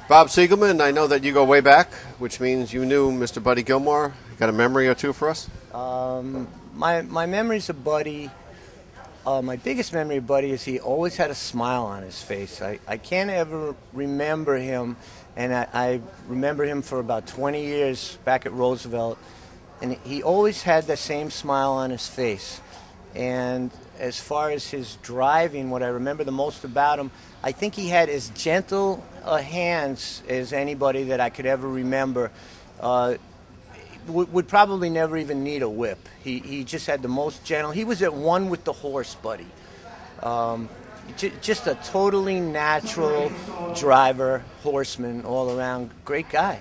Bob Siegelman, I know that you go way back, which means you knew Mr. Buddy Gilmour. Got a memory or two for us? My memories of Buddy, my biggest memory of Buddy is he always had a smile on his face. I can't ever remember him, and I remember him for about 20 years back at Roosevelt, and he always had the same smile on his face. And as far as his driving, what I remember the most about him, I think he had as gentle hands as anybody that I could ever remember. Would probably never even need a whip. He just had the most gentle. He was at one with the horse, Buddy. Just a totally natural driver, horseman, all around. Great guy.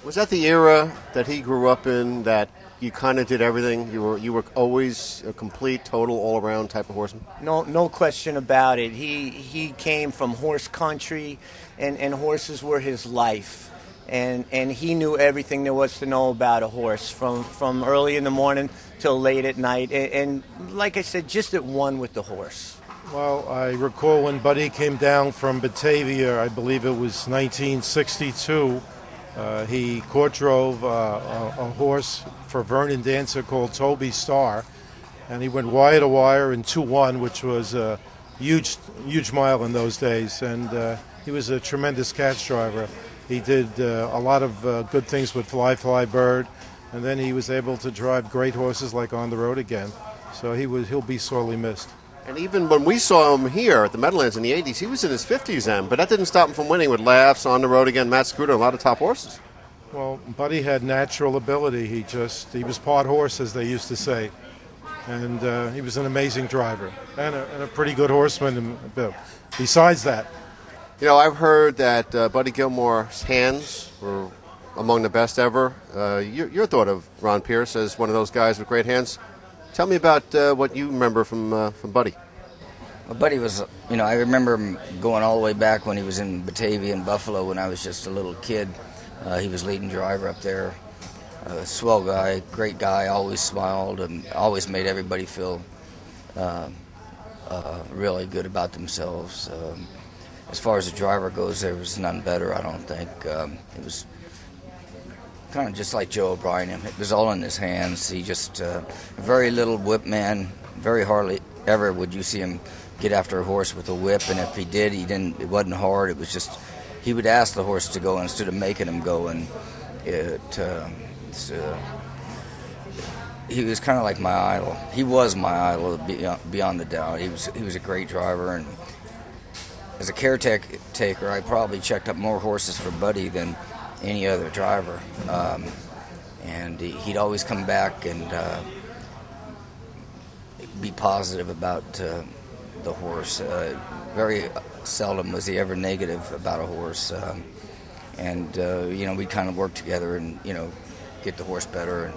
Was that the era that he grew up in, that you kind of did everything? You were always a complete, total, all-around type of horseman? No question about it. He came from horse country, and horses were his life. And he knew everything there was to know about a horse, from early in the morning till late at night. And like I said, just at one with the horse. Well, I recall when Buddy came down from Batavia, I believe it was 1962, he court drove a horse for Vernon Dancer called Toby Starr, and he went wire to wire in 2-1, which was a huge mile in those days, and he was a tremendous catch driver. He did a lot of good things with Fly Bird, and then he was able to drive great horses like On the Road Again, so he'll be sorely missed. And even when we saw him here at the Meadowlands in the 80s, he was in his 50s then, but that didn't stop him from winning with Laughs, On the Road Again, Matt Scooter, a lot of top horses. Well, Buddy had natural ability. He was part horse, as they used to say, and he was an amazing driver and a pretty good horseman. Besides that, you know, I've heard that Buddy Gilmour's hands were among the best ever. You're thought of, Ron Pierce, as one of those guys with great hands. Tell me about what you remember from Buddy. Well, Buddy was, I remember him going all the way back when he was in Batavia and Buffalo when I was just a little kid. He was leading driver up there. Swell guy, great guy, always smiled and always made everybody feel really good about themselves. As far as the driver goes, there was none better, I don't think. It was kind of just like Joe O'Brien. It was all in his hands. He just very little whip man. Very hardly ever would you see him get after a horse with a whip, and if he did, it wasn't hard. It was just he would ask the horse to go instead of making him go, and he was kind of like my idol. He was my idol beyond the doubt. He was a great driver, and as a caretaker, I probably checked up more horses for Buddy than any other driver, and he'd always come back and be positive about the horse. Very seldom was he ever negative about a horse, and we'd kind of work together and get the horse better,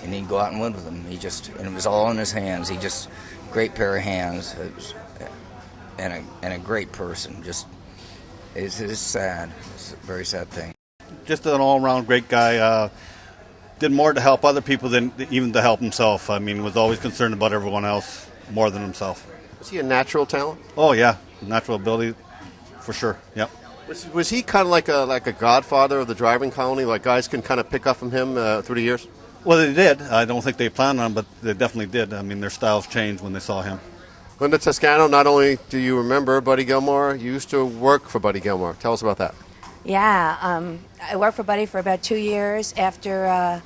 and he'd go out and win with him. And it was all in his hands. He just great pair of hands, and a great person. It's sad. It's a very sad thing. Just an all-around great guy. Did more to help other people than even to help himself. I mean, was always concerned about everyone else more than himself. Was he a natural talent? Oh yeah, natural ability, for sure. Yep. Was he kind of like a godfather of the driving colony? Like guys can kind of pick up from him through the years? Well, they did. I don't think they planned on, but they definitely did. I mean, their styles changed when they saw him. Linda Toscano, not only do you remember Buddy Gilmour, you used to work for Buddy Gilmour. Tell us about that. Yeah, I worked for Buddy for about 2 years after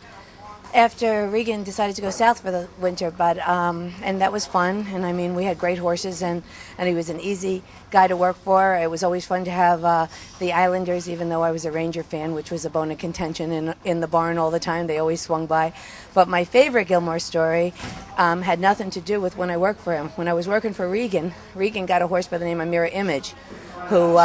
Regan decided to go south for the winter, but and that was fun. And I mean, we had great horses, and he was an easy guy to work for. It was always fun to have the Islanders, even though I was a Ranger fan, which was a bone of contention in the barn all the time. They always swung by. But my favorite Gilmour story had nothing to do with when I worked for him. When I was working for Regan got a horse by the name of Mirror Image, who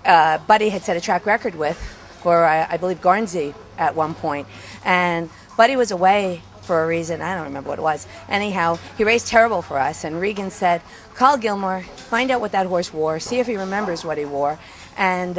Buddy had set a track record with for, I believe, Guernsey at one point. And Buddy was away for a reason. I don't remember what it was. Anyhow, he raced terrible for us. And Regan said, call Gilmour, find out what that horse wore, see if he remembers what he wore, and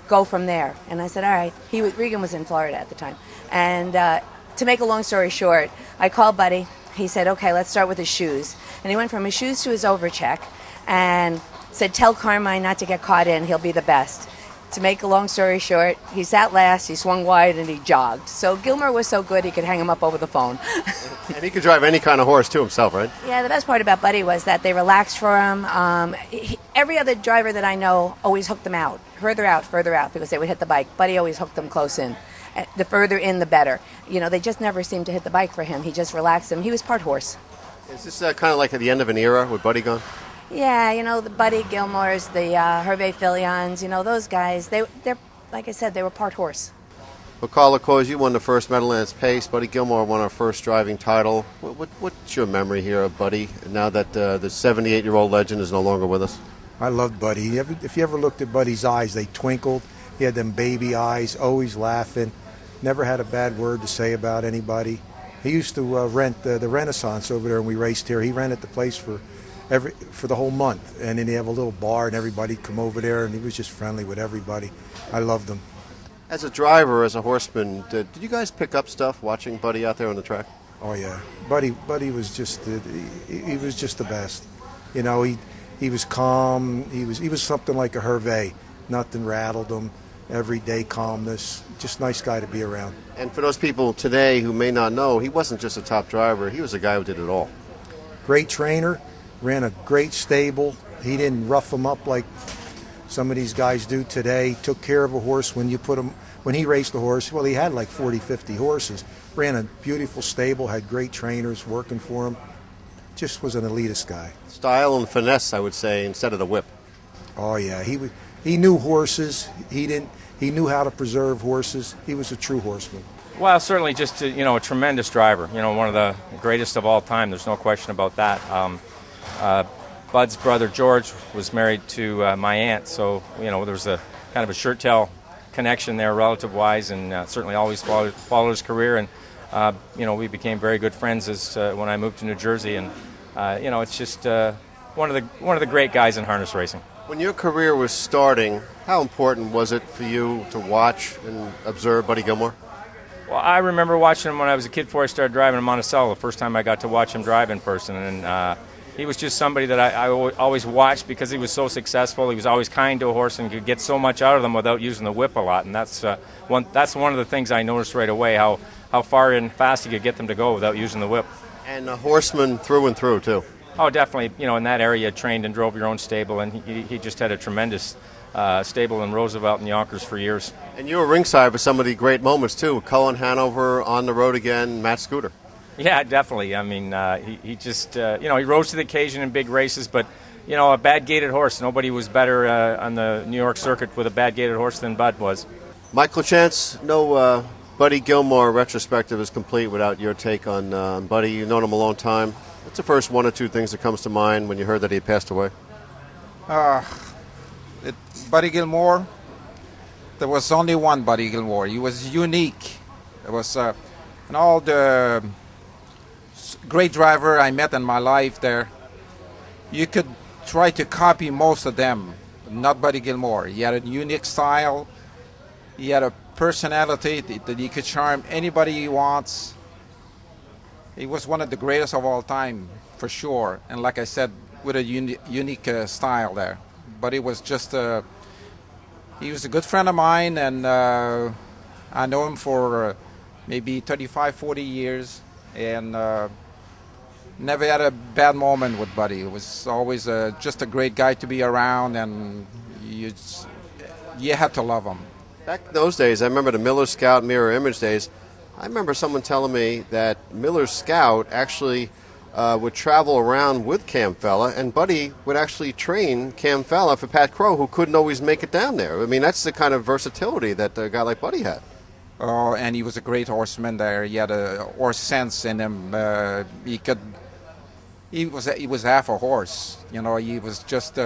go from there. And I said, all right. Regan was in Florida at the time. And to make a long story short, I called Buddy. He said, okay, let's start with his shoes. And he went from his shoes to his overcheck and said, tell Carmine not to get caught in. He'll be the best. to make a long story short, he sat last, he swung wide, and he jogged. So Gilmour was so good he could hang him up over the phone. And he could drive any kind of horse to himself, right? Yeah, the best part about Buddy was that they relaxed for him. Every other driver that I know always hooked them out, further out, because they would hit the bike. Buddy always hooked them close in. The further in, the better. They just never seemed to hit the bike for him. He just relaxed them. He was part horse. Is this kind of like at the end of an era with Buddy gone? Yeah, the Buddy Gilmours, the Hervé Filions, those guys, they're like I said, they were part horse. Well, Carl LaCourse, you won the first Meadowlands Pace. Buddy Gilmour won our first driving title. What's your memory here of Buddy now that the 78-year-old legend is no longer with us? I loved Buddy. If you ever looked at Buddy's eyes, they twinkled. He had them baby eyes, always laughing. Never had a bad word to say about anybody. He used to rent the Renaissance over there, and we raced here. He rented the place for the whole month, and then he have a little bar, and everybody'd come over there, and he was just friendly with everybody. I loved him. As a driver, as a horseman, did you guys pick up stuff watching Buddy out there on the track? Oh yeah, Buddy was just he was just the best. He was calm. He was something like a Hervé. Nothing rattled him. Everyday calmness. Just nice guy to be around. And for those people today who may not know, he wasn't just a top driver. He was a guy who did it all. Great trainer. Ran a great stable. He didn't rough him up like some of these guys do today. Took care of a horse when he raced the horse. Well, he had like 40, 50 horses. Ran a beautiful stable, had great trainers working for him. Just was an elitist guy. Style and finesse, I would say, instead of the whip. Oh yeah, he knew horses. He knew how to preserve horses. He was a true horseman. Well, certainly just a tremendous driver. One of the greatest of all time. There's no question about that. Bud's brother George was married to my aunt, so there was a kind of a shirt-tail connection there, relative-wise, and certainly always followed his career. And we became very good friends when I moved to New Jersey, and it's just one of the great guys in harness racing. When your career was starting, how important was it for you to watch and observe Buddy Gilmour? Well, I remember watching him when I was a kid before I started driving in Monticello. The first time I got to watch him drive in person, and he was just somebody that I always watched because he was so successful. He was always kind to a horse and could get so much out of them without using the whip a lot. And that's one of the things I noticed right away, how far and fast he could get them to go without using the whip. And a horseman through and through, too. Oh, definitely. In that area, you trained and drove your own stable, and he just had a tremendous stable in Roosevelt and Yonkers for years. And you were ringside for some of the great moments, too. Cullen Hanover, On the Road Again, Matt Scooter. Yeah, definitely. I mean, he just, he rose to the occasion in big races, but, a bad-gaited horse. Nobody was better on the New York circuit with a bad-gaited horse than Bud was. Mike LaChance, no Buddy Gilmour retrospective is complete without your take on Buddy. You've known him a long time. What's the first one or two things that comes to mind when you heard that he had passed away? Buddy Gilmour, there was only one Buddy Gilmour. He was unique. There was and all the great driver I met in my life there. You could try to copy most of them, but not Buddy Gilmour. He had a unique style. He had a personality that he could charm anybody he wants. He was one of the greatest of all time, for sure. And like I said, with a unique style there. But he was just he was a good friend of mine, and I know him for maybe 35, 40 years, and never had a bad moment with Buddy. He was always just a great guy to be around, and you had to love him. Back in those days, I remember the Miller Scout Mirror Image days. I remember someone telling me that Miller Scout actually would travel around with Cam Fella, and Buddy would actually train Cam Fella for Pat Crow, who couldn't always make it down there. I mean, that's the kind of versatility that a guy like Buddy had. Oh, and he was a great horseman there. He had a horse sense in him. He was half a horse. He was just.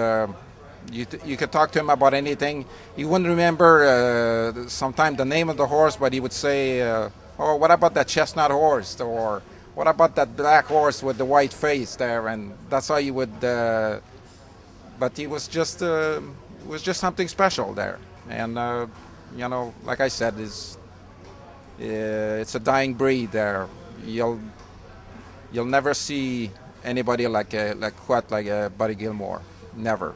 You could talk to him about anything. He wouldn't remember sometimes the name of the horse, but he would say, "Oh, what about that chestnut horse?" Or "What about that black horse with the white face there?" And that's how you would. But he was just something special there. And like I said, it's a dying breed there. You'll never see anybody like Buddy Gilmour. Never.